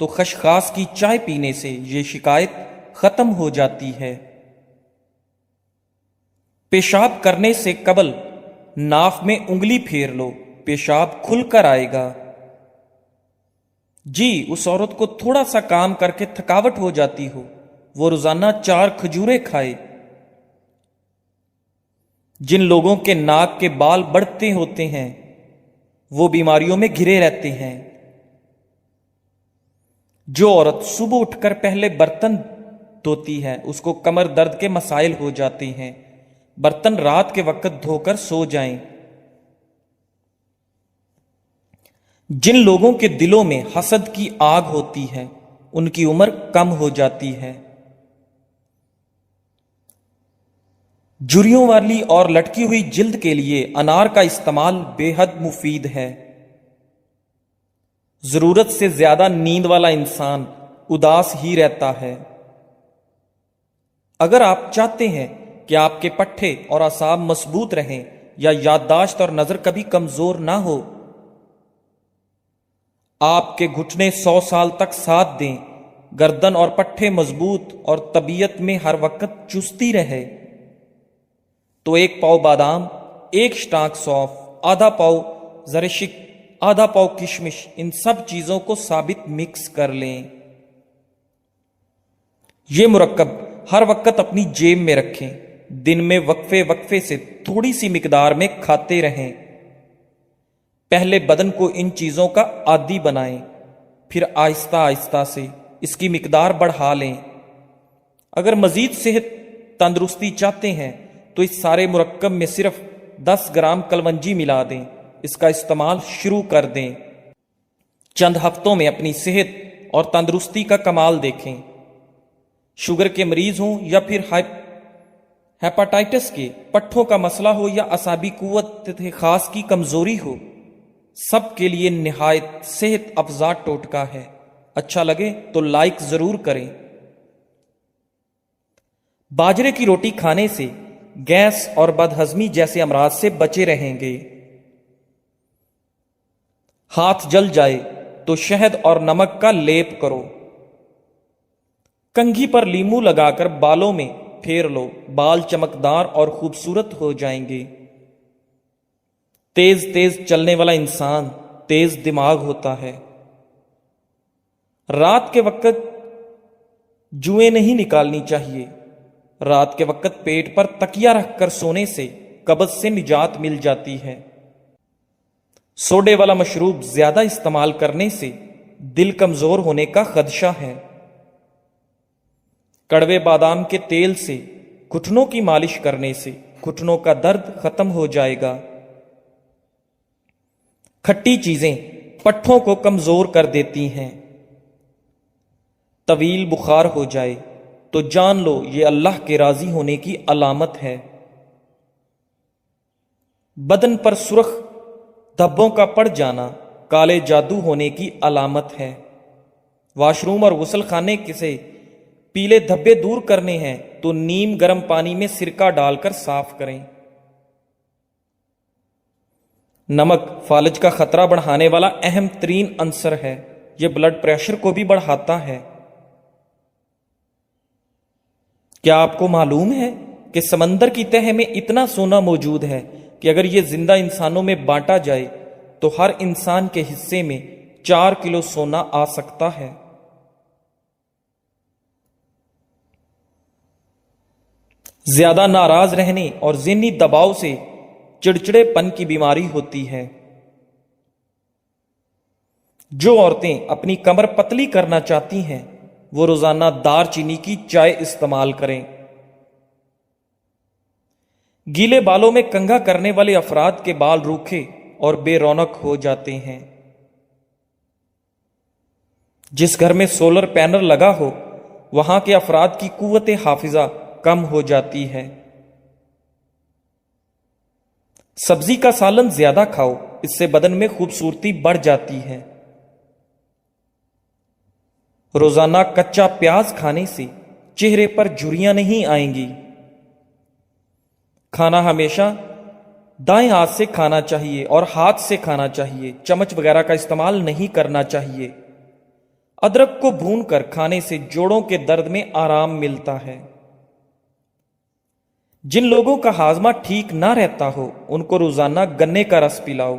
تو خشخاش کی چائے پینے سے یہ شکایت ختم ہو جاتی ہے۔ پیشاب کرنے سے قبل ناف میں انگلی پھیر لو، پیشاب کھل کر آئے گا۔ جی، اس عورت کو تھوڑا سا کام کر کے تھکاوٹ ہو جاتی ہو، وہ روزانہ 4 کھجوریں کھائے۔ جن لوگوں کے ناک کے بال بڑھتے ہوتے ہیں وہ بیماریوں میں گھرے رہتے ہیں۔ جو عورت صبح اٹھ کر پہلے برتن دھوتی ہے اس کو کمر درد کے مسائل ہو جاتے ہیں۔ برتن رات کے وقت دھو کر سو جائیں۔ جن لوگوں کے دلوں میں حسد کی آگ ہوتی ہے ان کی عمر کم ہو جاتی ہے۔ جھریوں والی اور لٹکی ہوئی جلد کے لیے انار کا استعمال بے حد مفید ہے۔ ضرورت سے زیادہ نیند والا انسان اداس ہی رہتا ہے۔ اگر آپ چاہتے ہیں کہ آپ کے پٹھے اور اعصاب مضبوط رہیں یا یادداشت اور نظر کبھی کمزور نہ ہو، آپ کے گھٹنے 100 سال تک ساتھ دیں، گردن اور پٹھے مضبوط اور طبیعت میں ہر وقت چستی رہے، تو 1 پاؤ بادام، 1 شٹانک سونف، آدھا پاؤ زرشک، آدھا پاؤ کشمش، ان سب چیزوں کو ثابت مکس کر لیں۔ یہ مرکب ہر وقت اپنی جیب میں رکھیں، دن میں وقفے وقفے سے تھوڑی سی مقدار میں کھاتے رہیں۔ پہلے بدن کو ان چیزوں کا عادی بنائیں، پھر آہستہ آہستہ سے اس کی مقدار بڑھا لیں۔ اگر مزید صحت تندرستی چاہتے ہیں تو اس سارے مرکب میں صرف 10 گرام کلونجی ملا دیں، اس کا استعمال شروع کر دیں۔ چند ہفتوں میں اپنی صحت اور تندرستی کا کمال دیکھیں۔ شوگر کے مریض ہوں یا پھر ہیپاٹائٹس کے، پٹھوں کا مسئلہ ہو یا اعصابی قوت خاص کی کمزوری ہو، سب کے لیے نہایت صحت افزا ٹوٹکا ہے۔ اچھا لگے تو لائک ضرور کریں۔ باجرے کی روٹی کھانے سے گیس اور بدہضمی جیسے امراض سے بچے رہیں گے۔ ہاتھ جل جائے تو شہد اور نمک کا لیپ کرو۔ کنگھی پر لیمو لگا کر بالوں میں پھیر لو، بال چمکدار اور خوبصورت ہو جائیں گے۔ تیز تیز چلنے والا انسان تیز دماغ ہوتا ہے۔ رات کے وقت جوئیں نہیں نکالنی چاہیے۔ رات کے وقت پیٹ پر تکیہ رکھ کر سونے سے قبض سے نجات مل جاتی ہے۔ سوڈے والا مشروب زیادہ استعمال کرنے سے دل کمزور ہونے کا خدشہ ہے۔ کڑوے بادام کے تیل سے گھٹنوں کی مالش کرنے سے گھٹنوں کا درد ختم ہو جائے گا۔ کھٹی چیزیں پٹھوں کو کمزور کر دیتی ہیں۔ طویل بخار ہو جائے تو جان لو یہ اللہ کے راضی ہونے کی علامت ہے۔ بدن پر سرخ دھبوں کا پڑ جانا کالے جادو ہونے کی علامت ہے۔ واش روم اور غسل خانے سے پیلے دھبے دور کرنے ہیں تو نیم گرم پانی میں سرکہ ڈال کر صاف کریں۔ نمک فالج کا خطرہ بڑھانے والا اہم ترین عنصر ہے۔ یہ بلڈ پریشر کو بھی بڑھاتا ہے۔ کیا آپ کو معلوم ہے کہ سمندر کی تہہ میں اتنا سونا موجود ہے کہ اگر یہ زندہ انسانوں میں بانٹا جائے تو ہر انسان کے حصے میں 4 کلو سونا آ سکتا ہے۔ زیادہ ناراض رہنے اور ذہنی دباؤ سے چڑچڑے پن کی بیماری ہوتی ہے۔ جو عورتیں اپنی کمر پتلی کرنا چاہتی ہیں وہ روزانہ دار چینی کی چائے استعمال کریں۔ گیلے بالوں میں کنگھا کرنے والے افراد کے بال روکھے اور بے رونق ہو جاتے ہیں۔ جس گھر میں سولر پینل لگا ہو وہاں کے افراد کی قوت حافظہ کم ہو جاتی ہے۔ سبزی کا سالن زیادہ کھاؤ، اس سے بدن میں خوبصورتی بڑھ جاتی ہے۔ روزانہ کچا پیاز کھانے سے چہرے پر جھریاں نہیں آئیں گی۔ کھانا ہمیشہ دائیں ہاتھ سے کھانا چاہیے اور ہاتھ سے کھانا چاہیے، چمچ وغیرہ کا استعمال نہیں کرنا چاہیے۔ ادرک کو بھون کر کھانے سے جوڑوں کے درد میں آرام ملتا ہے۔ جن لوگوں کا ہاضمہ ٹھیک نہ رہتا ہو ان کو روزانہ گنے کا رس پلاؤ۔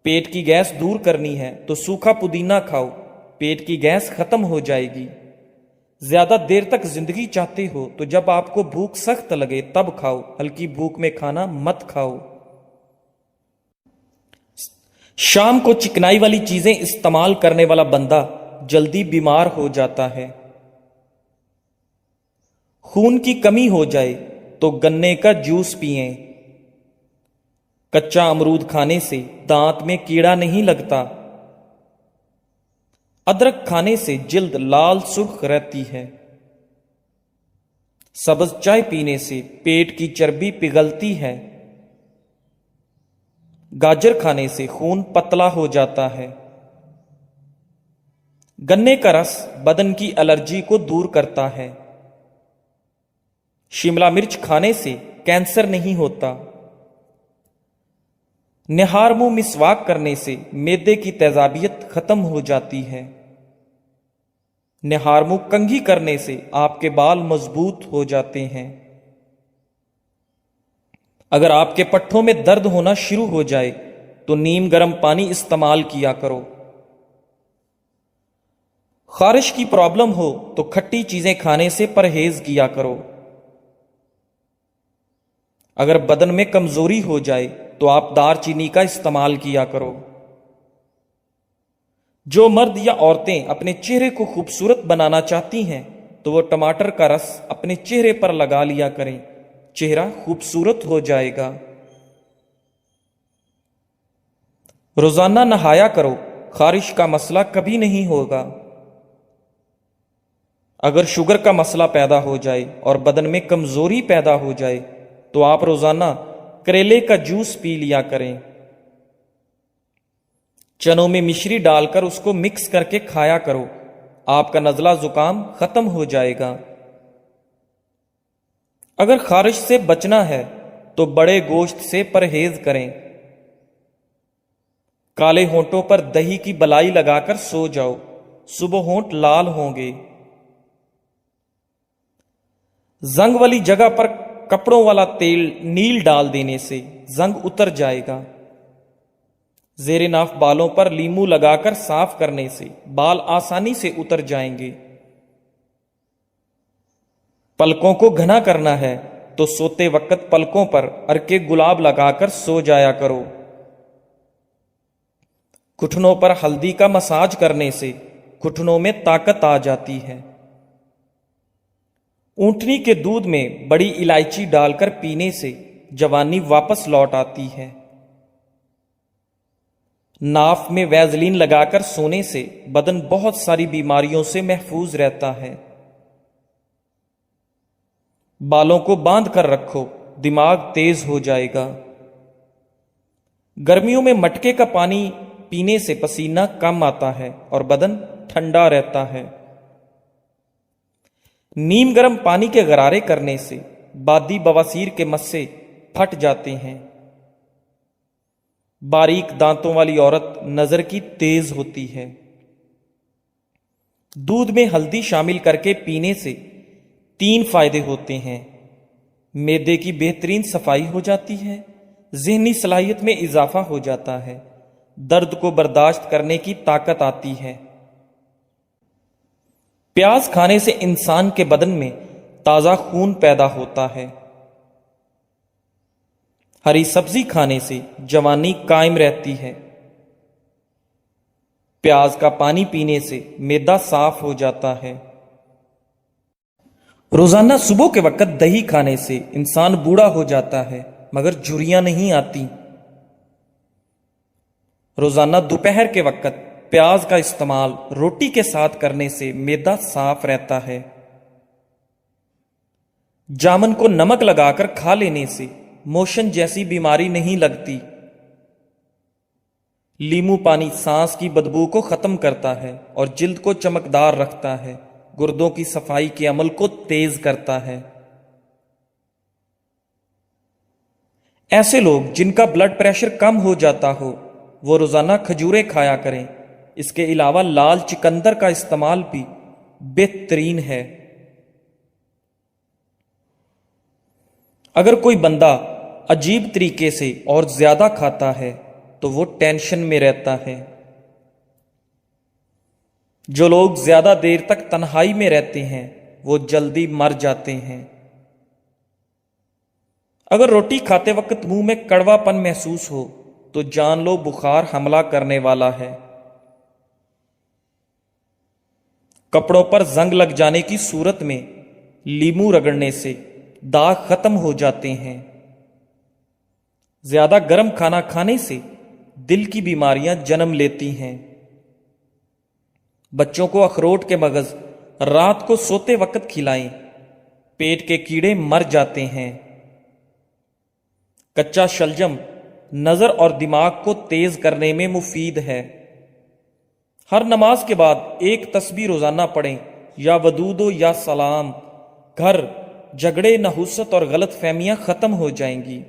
پیٹ کی گیس دور کرنی ہے تو سوکھا پودینہ کھاؤ، پیٹ کی گیس ختم ہو جائے گی۔ زیادہ دیر تک زندگی چاہتے ہو تو جب آپ کو بھوک سخت لگے تب کھاؤ، ہلکی بھوک میں کھانا مت کھاؤ۔ شام کو چکنائی والی چیزیں استعمال کرنے والا بندہ جلدی بیمار ہو جاتا ہے۔ خون کی کمی ہو جائے تو گنے کا جوس پئیں۔ کچا امرود کھانے سے دانت میں کیڑا نہیں لگتا۔ ادرک کھانے سے جلد لال سرخ رہتی ہے۔ سبز چائے پینے سے پیٹ کی چربی پگھلتی ہے۔ گاجر کھانے سے خون پتلا ہو جاتا ہے۔ گنے کا رس بدن کی الرجی کو دور کرتا ہے۔ شملہ مرچ کھانے سے کینسر نہیں ہوتا۔ نہار منہ مسواک کرنے سے معدے کی تیزابیت ختم ہو جاتی ہے۔ نہار منہ کنگھی کرنے سے آپ کے بال مضبوط ہو جاتے ہیں۔ اگر آپ کے پٹھوں میں درد ہونا شروع ہو جائے تو نیم گرم پانی استعمال کیا کرو۔ خارش کی پرابلم ہو تو کھٹی چیزیں کھانے سے پرہیز کیا کرو۔ اگر بدن میں کمزوری ہو جائے تو آپ دار چینی کا استعمال کیا کرو۔ جو مرد یا عورتیں اپنے چہرے کو خوبصورت بنانا چاہتی ہیں تو وہ ٹماٹر کا رس اپنے چہرے پر لگا لیا کریں، چہرہ خوبصورت ہو جائے گا۔ روزانہ نہایا کرو، خارش کا مسئلہ کبھی نہیں ہوگا۔ اگر شوگر کا مسئلہ پیدا ہو جائے اور بدن میں کمزوری پیدا ہو جائے تو آپ روزانہ کریلے کا جوس پی لیا کریں۔ چنوں میں مشری ڈال کر اس کو مکس کر کے کھایا کرو، آپ کا نزلہ زکام ختم ہو جائے گا۔ اگر خارش سے بچنا ہے تو بڑے گوشت سے پرہیز کریں۔ کالے ہونٹوں پر دہی کی بلائی لگا کر سو جاؤ، صبح ہونٹ لال ہوں گے۔ زنگ والی جگہ پر کپڑوں والا تیل نیل ڈال دینے سے زنگ اتر جائے گا۔ زیر ناف بالوں پر لیمو لگا کر صاف کرنے سے بال آسانی سے اتر جائیں گے۔ پلکوں کو گھنا کرنا ہے تو سوتے وقت پلکوں پر ارکے گلاب لگا کر سو جایا کرو۔ گھٹنوں پر ہلدی کا مساج کرنے سے گھٹنوں میں طاقت آ جاتی ہے۔ اونٹنی کے دودھ میں بڑی الائچی ڈال کر پینے سے جوانی واپس لوٹ آتی ہے۔ ناف میں ویزلین لگا کر سونے سے بدن بہت ساری بیماریوں سے محفوظ رہتا ہے۔ بالوں کو باندھ کر رکھو، دماغ تیز ہو جائے گا۔ گرمیوں میں مٹکے کا پانی پینے سے پسینہ کم آتا ہے اور بدن ٹھنڈا رہتا ہے۔ نیم گرم پانی کے غرارے کرنے سے بادی بواسیر کے مسے پھٹ جاتے ہیں۔ باریک دانتوں والی عورت نظر کی تیز ہوتی ہے۔ دودھ میں ہلدی شامل کر کے پینے سے 3 فائدے ہوتے ہیں۔ معدے کی بہترین صفائی ہو جاتی ہے، ذہنی صلاحیت میں اضافہ ہو جاتا ہے، درد کو برداشت کرنے کی طاقت آتی ہے۔ پیاز کھانے سے انسان کے بدن میں تازہ خون پیدا ہوتا ہے۔ ہری سبزی کھانے سے جوانی قائم رہتی ہے۔ پیاز کا پانی پینے سے معدہ صاف ہو جاتا ہے۔ روزانہ صبح کے وقت دہی کھانے سے انسان بوڑھا ہو جاتا ہے مگر جھریاں نہیں آتی۔ روزانہ دوپہر کے وقت پیاز کا استعمال روٹی کے ساتھ کرنے سے معدہ صاف رہتا ہے۔ جامن کو نمک لگا کر کھا لینے سے موشن جیسی بیماری نہیں لگتی۔ لیمو پانی سانس کی بدبو کو ختم کرتا ہے اور جلد کو چمکدار رکھتا ہے، گردوں کی صفائی کے عمل کو تیز کرتا ہے۔ ایسے لوگ جن کا بلڈ پریشر کم ہو جاتا ہو وہ روزانہ کھجوریں کھایا کریں، اس کے علاوہ لال چقندر کا استعمال بھی بہترین ہے۔ اگر کوئی بندہ عجیب طریقے سے اور زیادہ کھاتا ہے تو وہ ٹینشن میں رہتا ہے۔ جو لوگ زیادہ دیر تک تنہائی میں رہتے ہیں وہ جلدی مر جاتے ہیں۔ اگر روٹی کھاتے وقت منہ میں کڑوا پن محسوس ہو تو جان لو بخار حملہ کرنے والا ہے۔ کپڑوں پر زنگ لگ جانے کی صورت میں لیموں رگڑنے سے داغ ختم ہو جاتے ہیں۔ زیادہ گرم کھانا کھانے سے دل کی بیماریاں جنم لیتی ہیں۔ بچوں کو اخروٹ کے مغز رات کو سوتے وقت کھلائیں، پیٹ کے کیڑے مر جاتے ہیں۔ کچا شلجم نظر اور دماغ کو تیز کرنے میں مفید ہے۔ ہر نماز کے بعد ایک تسبیح روزانہ پڑھیں، یا ودود و یا سلام۔ گھر، جھگڑے، نحوست اور غلط فہمیاں ختم ہو جائیں گی۔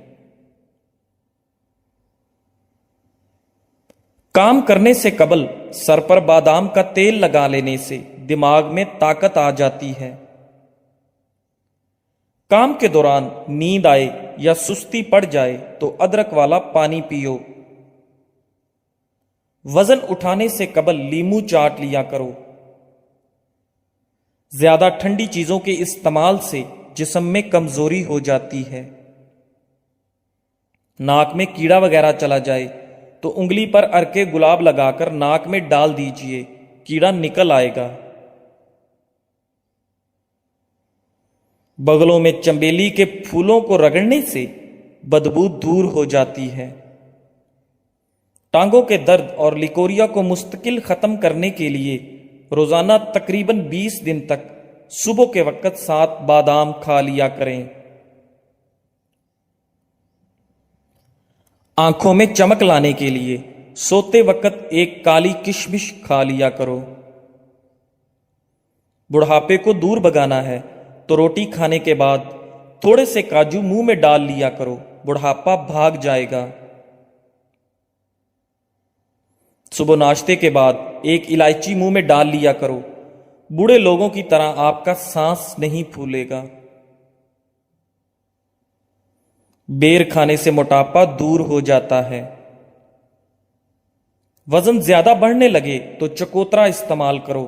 کام کرنے سے قبل سر پر بادام کا تیل لگا لینے سے دماغ میں طاقت آ جاتی ہے۔ کام کے دوران نیند آئے یا سستی پڑ جائے تو ادرک والا پانی پیو۔ وزن اٹھانے سے قبل لیموں چاٹ لیا کرو۔ زیادہ ٹھنڈی چیزوں کے استعمال سے جسم میں کمزوری ہو جاتی ہے۔ ناک میں کیڑا وغیرہ چلا جائے تو انگلی پر ارکے گلاب لگا کر ناک میں ڈال دیجئے، کیڑا نکل آئے گا۔ بغلوں میں چنبیلی کے پھولوں کو رگڑنے سے بدبو دور ہو جاتی ہے۔ ٹانگوں کے درد اور لیکوریا کو مستقل ختم کرنے کے لیے روزانہ تقریباً 20 دن تک صبح کے وقت 7 بادام کھا لیا کریں۔ آنکھوں میں چمک لانے کے لیے سوتے وقت ایک کالی کشمش کھا لیا کرو۔ بڑھاپے کو دور بھگانا ہے تو روٹی کھانے کے بعد تھوڑے سے کاجو منہ میں ڈال لیا کرو، بڑھاپا بھاگ جائے گا۔ صبح ناشتے کے بعد ایک الائچی منہ میں ڈال لیا کرو، بوڑھے لوگوں کی طرح آپ کا سانس نہیں پھولے گا۔ بیر کھانے سے موٹاپا دور ہو جاتا ہے۔ وزن زیادہ بڑھنے لگے تو چکوترا استعمال کرو،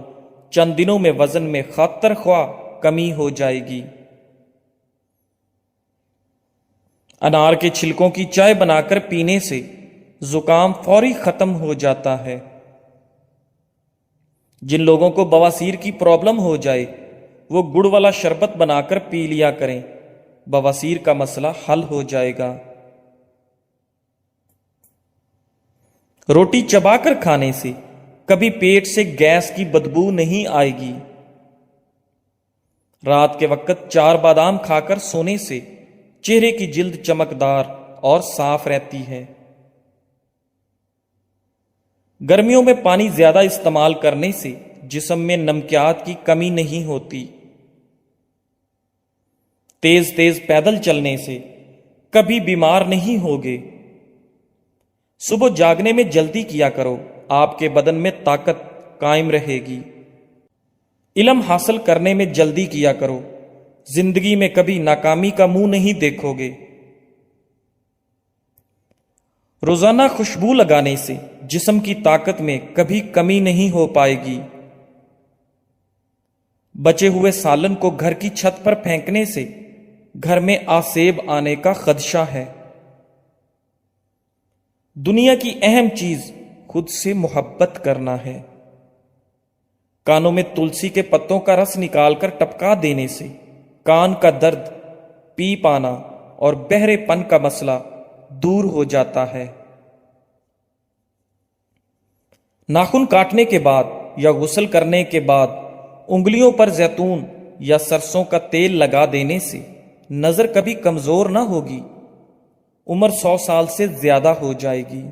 چند دنوں میں وزن میں خاطر خواہ کمی ہو جائے گی۔ انار کے چھلکوں کی چائے بنا کر پینے سے زکام فوری ختم ہو جاتا ہے۔ جن لوگوں کو بواسیر کی پرابلم ہو جائے وہ گڑ والا شربت بنا کر پی لیا کریں، بواسیر کا مسئلہ حل ہو جائے گا۔ روٹی چبا کر کھانے سے کبھی پیٹ سے گیس کی بدبو نہیں آئے گی۔ رات کے وقت 4 بادام کھا کر سونے سے چہرے کی جلد چمکدار اور صاف رہتی ہے۔ گرمیوں میں پانی زیادہ استعمال کرنے سے جسم میں نمکیات کی کمی نہیں ہوتی۔ تیز تیز پیدل چلنے سے کبھی بیمار نہیں ہوگے۔ صبح جاگنے میں جلدی کیا کرو، آپ کے بدن میں طاقت قائم رہے گی۔ علم حاصل کرنے میں جلدی کیا کرو، زندگی میں کبھی ناکامی کا منہ نہیں دیکھو گے۔ روزانہ خوشبو لگانے سے جسم کی طاقت میں کبھی کمی نہیں ہو پائے گی۔ بچے ہوئے سالن کو گھر کی چھت پر پھینکنے سے گھر میں آسیب آنے کا خدشہ ہے۔ دنیا کی اہم چیز خود سے محبت کرنا ہے۔ کانوں میں تلسی کے پتوں کا رس نکال کر ٹپکا دینے سے کان کا درد، پیپ آنا اور بہرے پن کا مسئلہ دور ہو جاتا ہے۔ ناخن کاٹنے کے بعد یا غسل کرنے کے بعد انگلیوں پر زیتون یا سرسوں کا تیل لگا دینے سے نظر کبھی کمزور نہ ہوگی، عمر 100 سال سے زیادہ ہو جائے گی۔